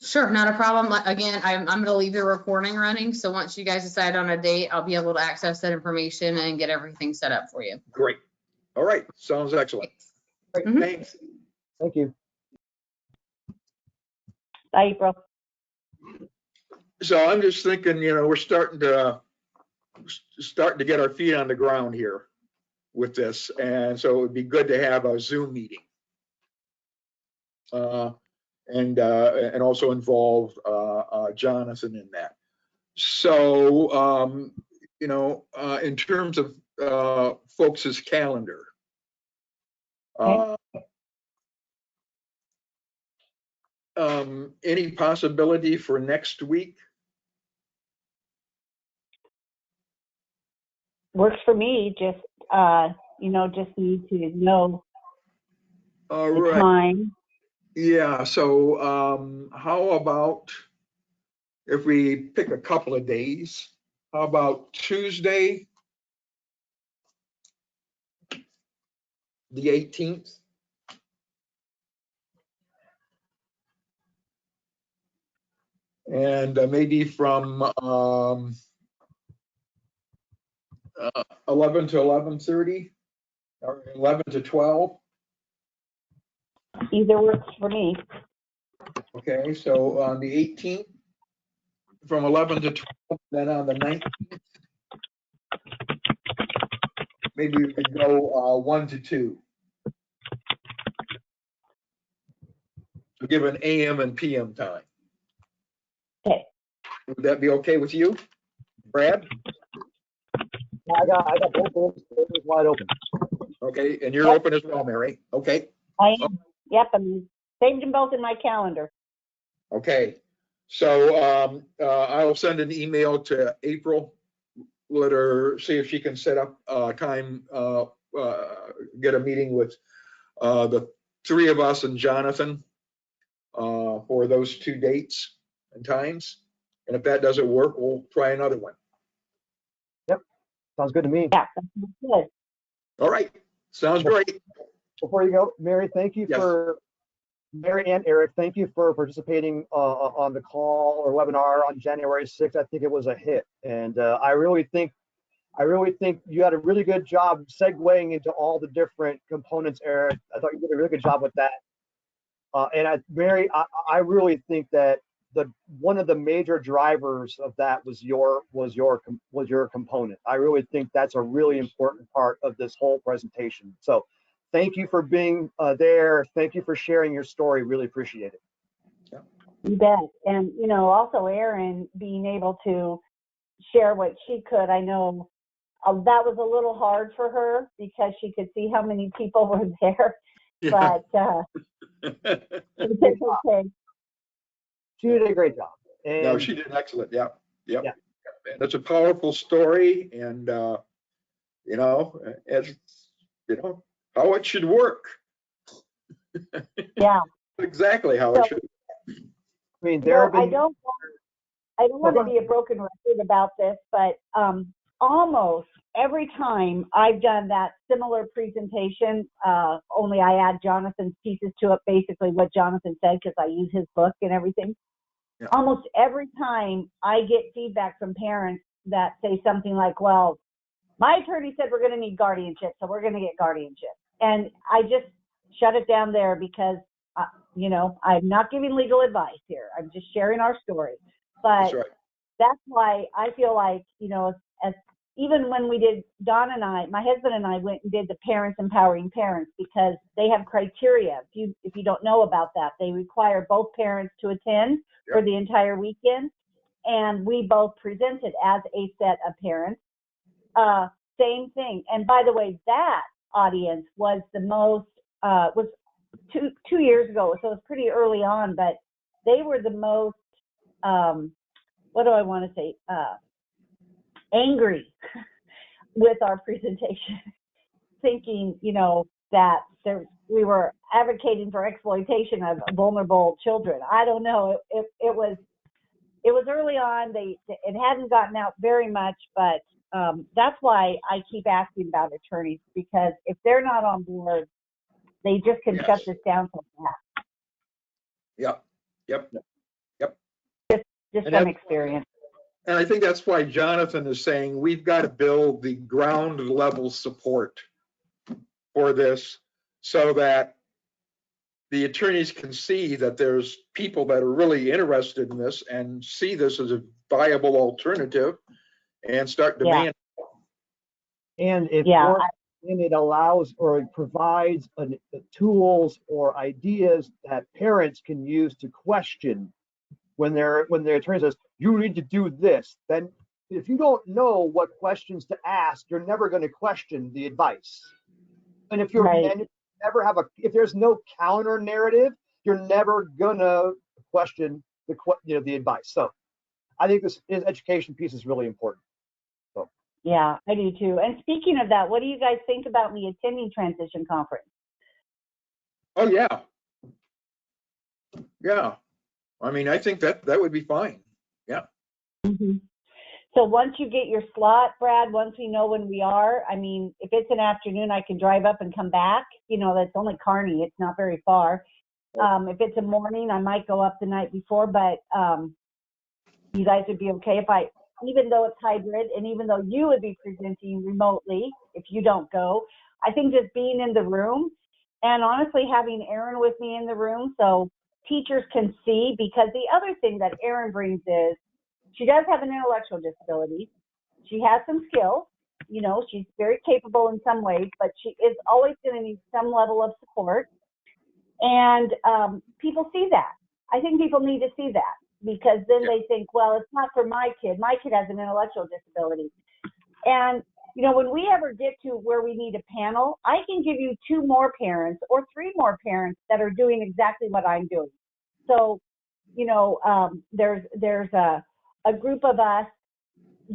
Sure, not a problem. Again, I'm going to leave the recording running. So once you guys decide on a date, I'll be able to access that information and get everything set up for you. Great. All right. Sounds excellent. Great. Mm-hmm. Thanks. Thank you. Bye, April. So I'm just thinking, we're starting to get our feet on the ground here with this. And so it would be good to have a Zoom meeting. And also involve Jonathan in that. So, in terms of folks' calendar, any possibility for next week? Works for me. Just just need to know the time. Yeah. So, how about if we pick a couple of days? How about Tuesday, the 18th? And maybe from 11 to 11:30 or 11 to 12. Either works for me. Okay, so on the 18th, from 11 to 12, then on the 19th, maybe we could go 1 to 2. So give an AM and PM time. Okay. Would that be okay with you, Brad? I got both doors wide open. Okay, and you're open as well, Mary. Okay. I am. Yep, I'm saved them both in my calendar. Okay. So I'll send an email to April, let her see if she can set up time, get a meeting with the three of us and Jonathan for those 2 dates and times. And if that doesn't work, we'll try another one. Yep, sounds good to me. Yeah, that's good. All right, sounds great. Before you go, Mary, thank you Yes. for, Mary and Eric, thank you for participating on the call or webinar on January 6th. I think it was a hit. And I really think you had a really good job segueing into all the different components, Eric. I thought you did a really good job with that. Mary, I really think that one of the major drivers of that was your component. I really think that's a really important part of this whole presentation. So thank you for being there. Thank you for sharing your story. Really appreciate it. You bet. And, you know, also Erin being able to share what she could. I know that was a little hard for her because she could see how many people were there. Yeah. But it's okay. She did a great job. And No, she did excellent. Yeah. Yep. Yeah. And it's a powerful story, and you know, it's, you know, how it should work. Yeah. Exactly how it should. I mean, there have been. I don't want to be a broken record about this, but almost every time I've done that similar presentation, only I add Jonathan's pieces to it, basically what Jonathan said, because I use his book and everything. Yeah. Almost every time I get feedback from parents that say something like, well, my attorney said we're going to need guardianship, so we're going to get guardianship. And I just shut it down there because, you know, I'm not giving legal advice here. I'm just sharing our story. But that's why I feel like, you know, as even when we did, Don and I, my husband and I went and did the Parents Empowering Parents, because they have criteria. If you don't know about that, they require both parents to attend for the entire weekend. And we both presented as a set of parents. Same thing. And by the way, that audience was the most, was two years ago, so it was pretty early on, but they were the most, what do I want to say, angry with our presentation, thinking, you know, that we were advocating for exploitation of vulnerable children. I don't know. It was early on. It hadn't gotten out very much, but that's why I keep asking about attorneys, because if they're not on board, they just can shut this down so fast. Yep. Just from experience. And I think that's why Jonathan is saying we've got to build the ground level support for this, so that the attorneys can see that there's people that are really interested in this and see this as a viable alternative and start demanding. And it allows, or it provides tools or ideas that parents can use to question when their attorney says, you need to do this. Then if you don't know what questions to ask, you're never going to question the advice. And if if there's no counter narrative, you're never gonna question the advice. So I think this education piece is really important. So. Yeah, I do too. And speaking of that, what do you guys think about me attending Transition Conference? Oh yeah. Yeah. I mean, I think that would be fine. Yeah. Mm-hmm. So once you get your slot, Brad, once we know when we are, I mean, if it's an afternoon, I can drive up and come back. You know, that's only Kearney. It's not very far. If it's a morning, I might go up the night before, but you guys would be okay if even though it's hybrid, and even though you would be presenting remotely, if you don't go, I think just being in the room, and honestly having Erin with me in the room so teachers can see, because the other thing that Erin brings is, she does have an intellectual disability. She has some skills, you know, she's very capable in some ways, but she is always going to need some level of support. And people see that. I think people need to see that, because then they think, well, it's not for my kid. My kid has an intellectual disability. And, you know, when we ever get to where we need a panel, I can give you 2 more parents or 3 more parents that are doing exactly what I'm doing. So there's a group of us,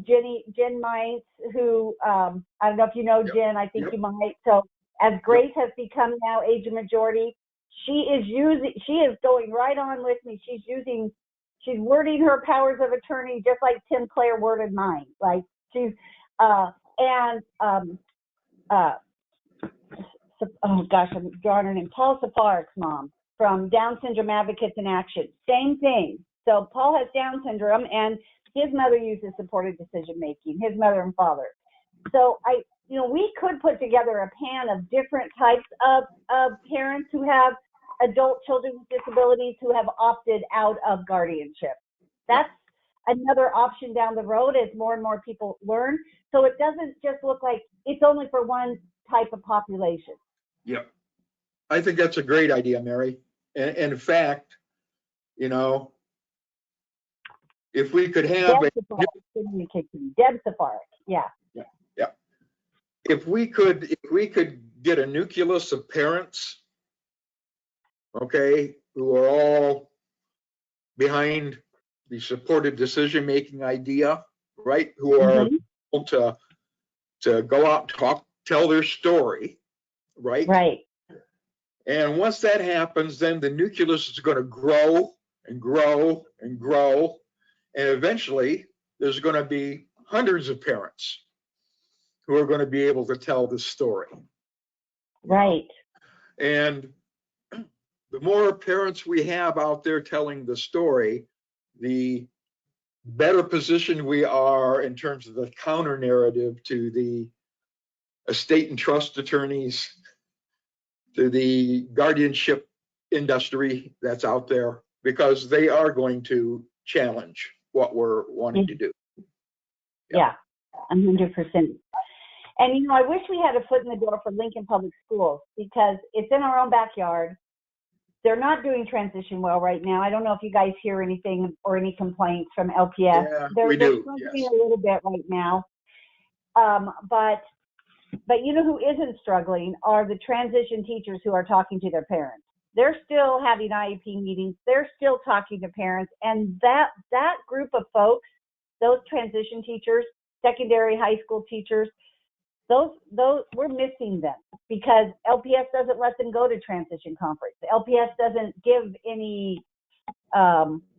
Jen Mites, who, I don't know if you know Jen, I think you might. So as Grace has become now age of majority, she is going right on with me. She's wording her powers of attorney just like Tim Clare worded mine. Like she's, oh gosh, I'm drawing her name, Paul Safaric's mom from Down Syndrome Advocates in Action. Same thing. So Paul has Down syndrome and his mother uses supported decision making, his mother and father. So we could put together a pan of different types of parents who have adult children with disabilities who have opted out of guardianship. That's another option down the road as more and more people learn. So it doesn't just look like it's only for one type of population. Yeah, I think that's a great idea, Mary. And in fact, if we could have Deb Safaric, yeah. If we could get a nucleus of parents, okay, who are all behind the supported decision-making idea, right? Who are able to go out and tell their story, right? Right. And once that happens, then the nucleus is going to grow and grow and grow. And eventually, there's going to be hundreds of parents who are going to be able to tell the story. Right. And the more parents we have out there telling the story, the better positioned we are in terms of the counter narrative to the estate and trust attorneys, to the guardianship industry that's out there, because they are going to challenge what we're wanting to do. Yeah, 100%. And, I wish we had a foot in the door for Lincoln Public Schools because it's in our own backyard. They're not doing transition well right now. I don't know if you guys hear anything or any complaints from LPS. Yeah, they're do. struggling a little bit right now. But who isn't struggling are the transition teachers who are talking to their parents. They're still having IEP meetings. They're still talking to parents. And that group of folks, those transition teachers, secondary high school teachers, those we're missing them because LPS doesn't let them go to transition conference. LPS doesn't give any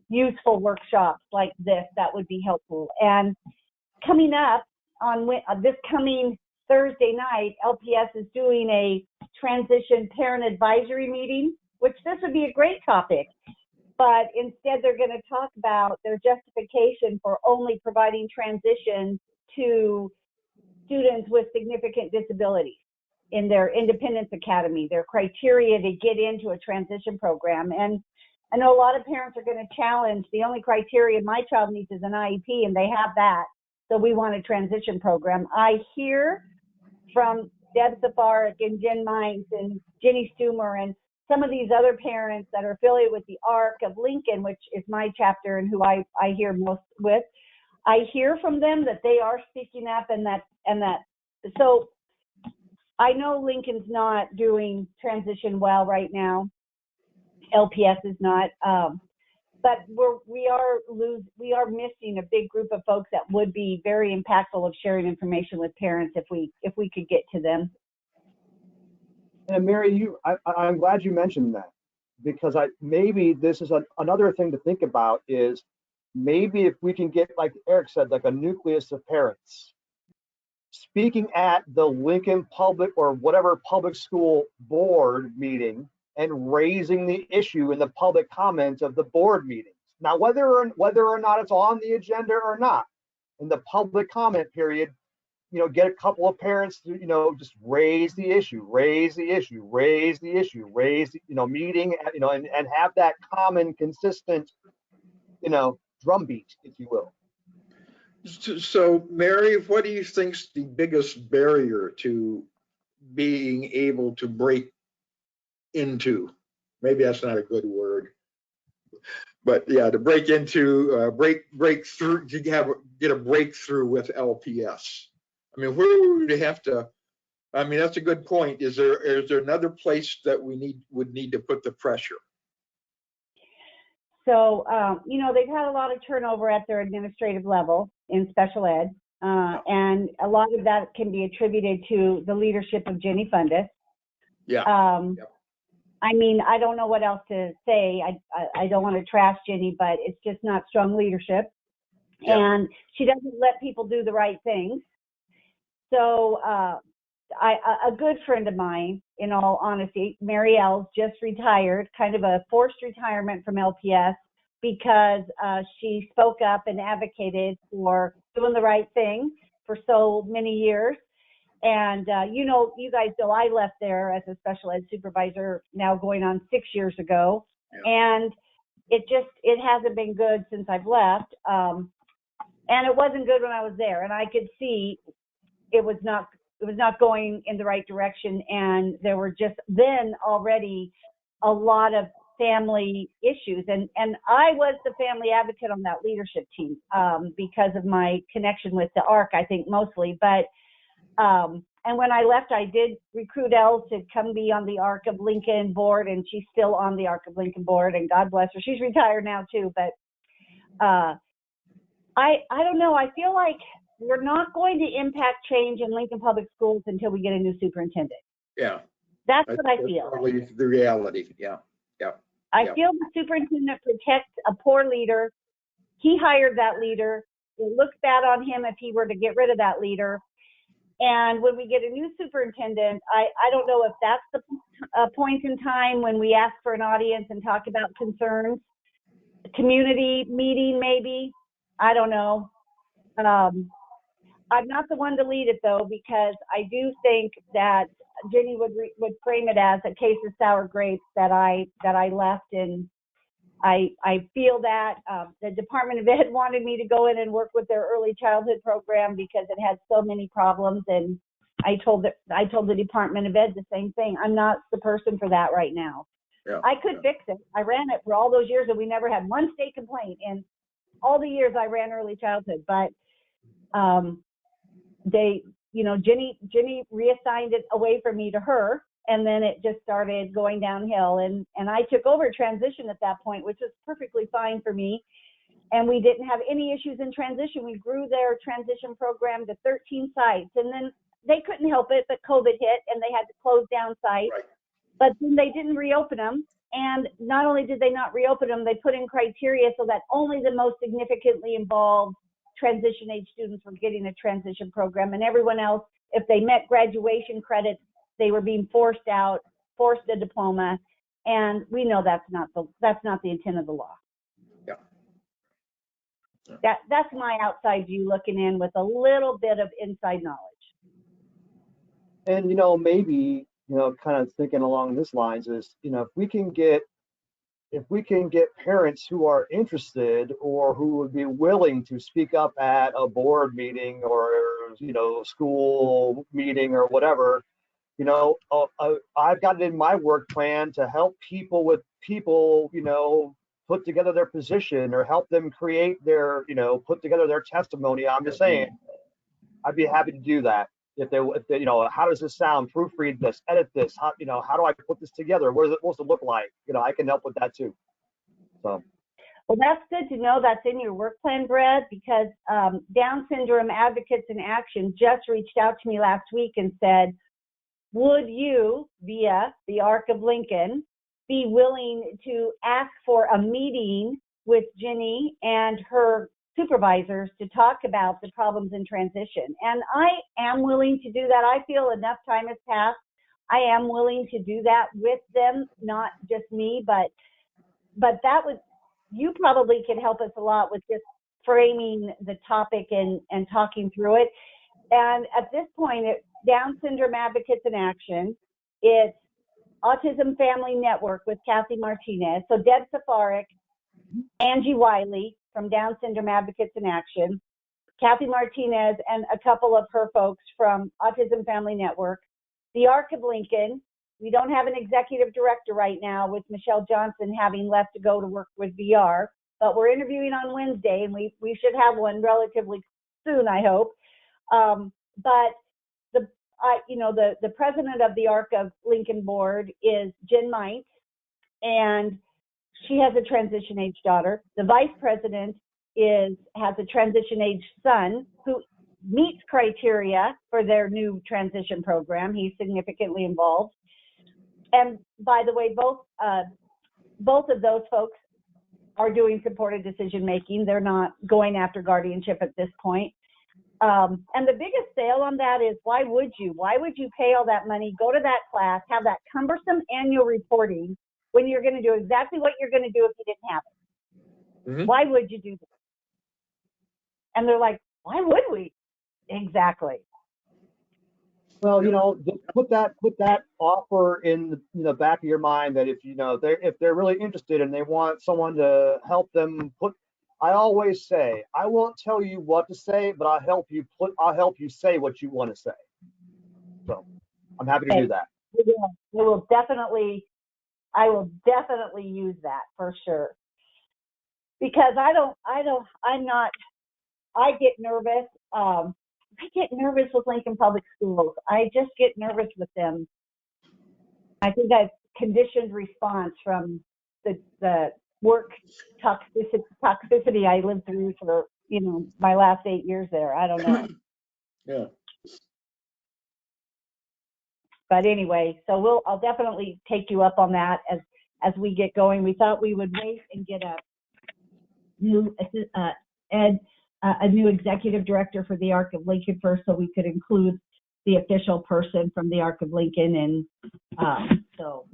useful workshops like this that would be helpful. And coming up on this coming Thursday night, LPS is doing a transition parent advisory meeting, which this would be a great topic. But instead, they're going to talk about their justification for only providing transition to students with significant disabilities in their Independence Academy, their criteria to get into a transition program. And I know a lot of parents are going to challenge the only criteria my child needs is an IEP, and they have that. So we want a transition program. I hear from Deb Safaric and Jen Mines and Jenny Stumer and some of these other parents that are affiliated with the ARC of Lincoln, which is my chapter and who I hear most with. I hear from them that they are speaking up and that so I know Lincoln's not doing transition well right now. LPS is not, but we are missing a big group of folks that would be very impactful of sharing information with parents if we could get to them. And Mary, I'm glad you mentioned that because maybe this is another thing to think about is maybe if we can get, like Eric said, like a nucleus of parents speaking at the Lincoln Public or whatever public school board meeting and raising the issue in the public comments of the board meetings. Now, whether or not it's on the agenda or not, in the public comment period, get a couple of parents to, just raise the issue, meeting, and have that common, consistent, drumbeat, if you will. So, Mary, what do you think's the biggest barrier to being able to break into? Maybe that's not a good word, but yeah, to break into, break through, to get a breakthrough with LPS. I mean, where would we have to? I mean, that's a good point. Is there another place that we would need to put the pressure? So, they've had a lot of turnover at their administrative level in special ed. And a lot of that can be attributed to the leadership of Jenny Fundis. Yeah. I mean, I don't know what else to say. I don't want to trash Jenny, but it's just not strong leadership. Yeah. And she doesn't let people do the right things. So a good friend of mine, in all honesty, Mary L's, just retired, kind of a forced retirement from LPS because she spoke up and advocated for doing the right thing for so many years. And, you guys know I left there as a special ed supervisor now going on 6 years ago. Yeah. And it hasn't been good since I've left. And it wasn't good when I was there. And I could see it was not going in the right direction. And there were just then already a lot of family issues. And I was the family advocate on that leadership team because of my connection with the ARC, I think mostly. But and when I left, I did recruit Elle to come be on the ARC of Lincoln board, and she's still on the ARC of Lincoln board, and God bless her. She's retired now too, but I don't know. I feel like we're not going to impact change in Lincoln Public Schools until we get a new superintendent. Yeah. That's what I feel. Probably the reality. Yeah. Yeah. I feel the superintendent protects a poor leader. He hired that leader. It looks bad on him if he were to get rid of that leader. And when we get a new superintendent, I don't know if that's the point in time when we ask for an audience and talk about concerns. Community meeting, maybe. I don't know. I'm not the one to lead it though, because I do think that Jenny would frame it as a case of sour grapes that I left, and I feel that the Department of Ed wanted me to go in and work with their early childhood program because it had so many problems, and I told the Department of Ed the same thing. I'm not the person for that right now. Yeah. I could fix it. I ran it for all those years, and we never had one state complaint in all the years I ran early childhood. But Jenny reassigned it away from me to her, and then it just started going downhill. And I took over transition at that point, which was perfectly fine for me. And we didn't have any issues in transition. We grew their transition program to 13 sites, and then they couldn't help it, but COVID hit and they had to close down sites. Right. But then they didn't reopen them. And not only did they not reopen them, they put in criteria so that only the most significantly involved transition age students were getting a transition program, and everyone else, if they met graduation credits, they were being forced a diploma. And we know that's not the intent of the law. Yeah. That's my outside view looking in with a little bit of inside knowledge. And, maybe, kind of thinking along this lines is, if we can get parents who are interested or who would be willing to speak up at a board meeting or, school meeting or whatever, I've got it in my work plan to help people, put together their position or help them create their, put together their testimony. I'm just saying, I'd be happy to do that. If they, how does this sound? Proofread this, edit this. How do I put this together? What is it supposed to look like? I can help with that too. So. Well, that's good to know that's in your work plan, Brad, because Down Syndrome Advocates in Action just reached out to me last week and said, would you, via the ARC of Lincoln, be willing to ask for a meeting with Jenny and her supervisors to talk about the problems in transition? And I am willing to do that. I feel enough time has passed. I am willing to do that with them, not just me, but that would, you probably could help us a lot with just framing the topic and talking through it. And at this point, Down Syndrome Advocates in Action, it's Autism Family Network with Kathy Martinez. So Deb Safarik, Angie Wiley from Down Syndrome Advocates in Action, Kathy Martinez and a couple of her folks from Autism Family Network, the ARC of Lincoln. We don't have an executive director right now with Michelle Johnson having left to go to work with VR, but we're interviewing on Wednesday, and we should have one relatively soon, I hope. But the president of the ARC of Lincoln board is Jen Meint, and she has a transition age daughter. The vice president has a transition age son who meets criteria for their new transition program. He's significantly involved. And by the way, both of those folks are doing supported decision making. They're not going after guardianship at this point. And the biggest sale on that is, why would you? Why would you pay all that money, go to that class, have that cumbersome annual reporting when you're going to do exactly what you're going to do if you didn't have it? Mm-hmm. Why would you do that? And they're like, why would we? Exactly. Well, just put that offer in the back of your mind, that if they're really interested and they want someone to help them I always say, I won't tell you what to say, but I'll help you say what you want to say. So I'm happy to do that. I will definitely use that for sure. Because I get nervous. I get nervous with Lincoln Public Schools. I just get nervous with them. I think I've conditioned response from the work toxicity I lived through for, my last 8 years there. I don't know. Yeah. But anyway, so I'll definitely take you up on that as we get going. We thought we would wait and get a new a new executive director for the Arc of Lincoln first, so we could include the official person from the Arc of Lincoln, and so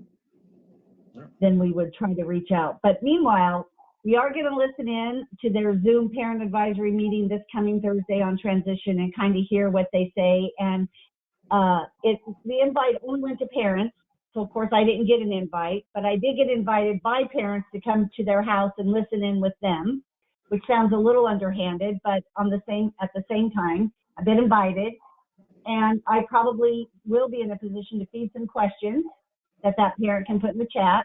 then we would try to reach out. But meanwhile, we are going to listen in to their Zoom parent advisory meeting this coming Thursday on transition and kind of hear what they say. And the invite only went to parents, so of course I didn't get an invite, but I did get invited by parents to come to their house and listen in with them, which sounds a little underhanded, but at the same time, I've been invited, and I probably will be in a position to feed some questions that parent can put in the chat.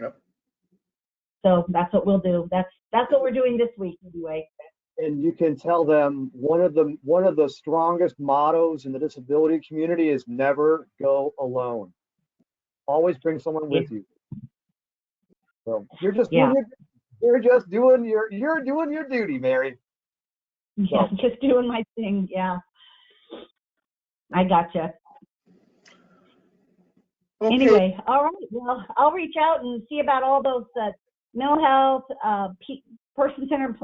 Yep. So that's what we'll do. That's what we're doing this week anyway. And you can tell them one of the strongest mottos in the disability community is never go alone. Always bring someone with you. So you're just doing your duty, Mary. Yeah, just doing my thing. Yeah, I gotcha. Okay. Anyway, all right. Well, I'll reach out and see about all those mental health, person-centered,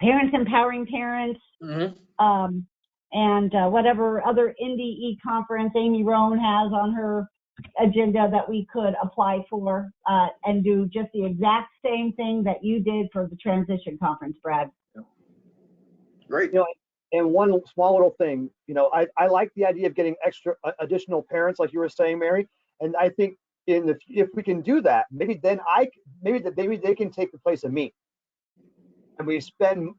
parents empowering parents, mm-hmm. And whatever other NDE conference Amy Rohn has on her agenda that we could apply for and do just the exact same thing that you did for the transition conference, Brad. Great. And one small little thing, I like the idea of getting additional parents, like you were saying, Mary. And I think if we can do that, maybe they can take the place of me. And we spend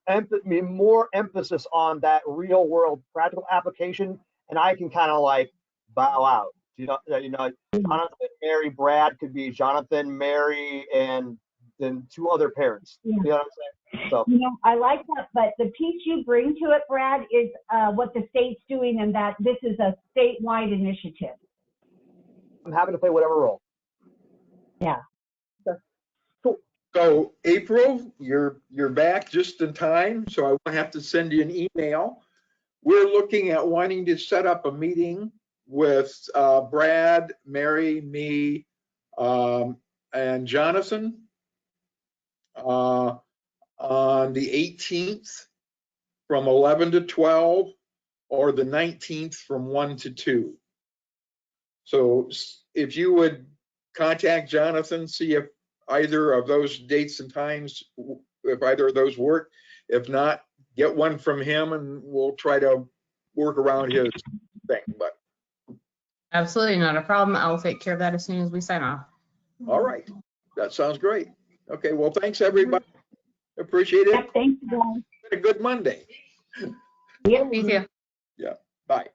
more emphasis on that real world practical application, and I can kind of like bow out. Jonathan, Mary, Brad could be Jonathan, Mary, and then two other parents. Yeah. You know what I'm saying? So I like that, but the piece you bring to it, Brad, is what the state's doing, and that this is a statewide initiative. I'm happy to play whatever role. Yeah. So April, you're back just in time, so I won't have to send you an email. We're looking at wanting to set up a meeting with Brad, Mary, me, and Jonathan on the 18th from 11 to 12, or the 19th from 1 to 2. So if you would contact Jonathan, see if either of those dates and times, if either of those work. If not, get one from him and we'll try to work around his thing. But absolutely not a problem. I'll take care of that as soon as we sign off. All right. That sounds great. Okay. Well, thanks everybody. Appreciate it. Thanks, guys. It's been a good Monday. Yeah, me too. Yeah. Bye.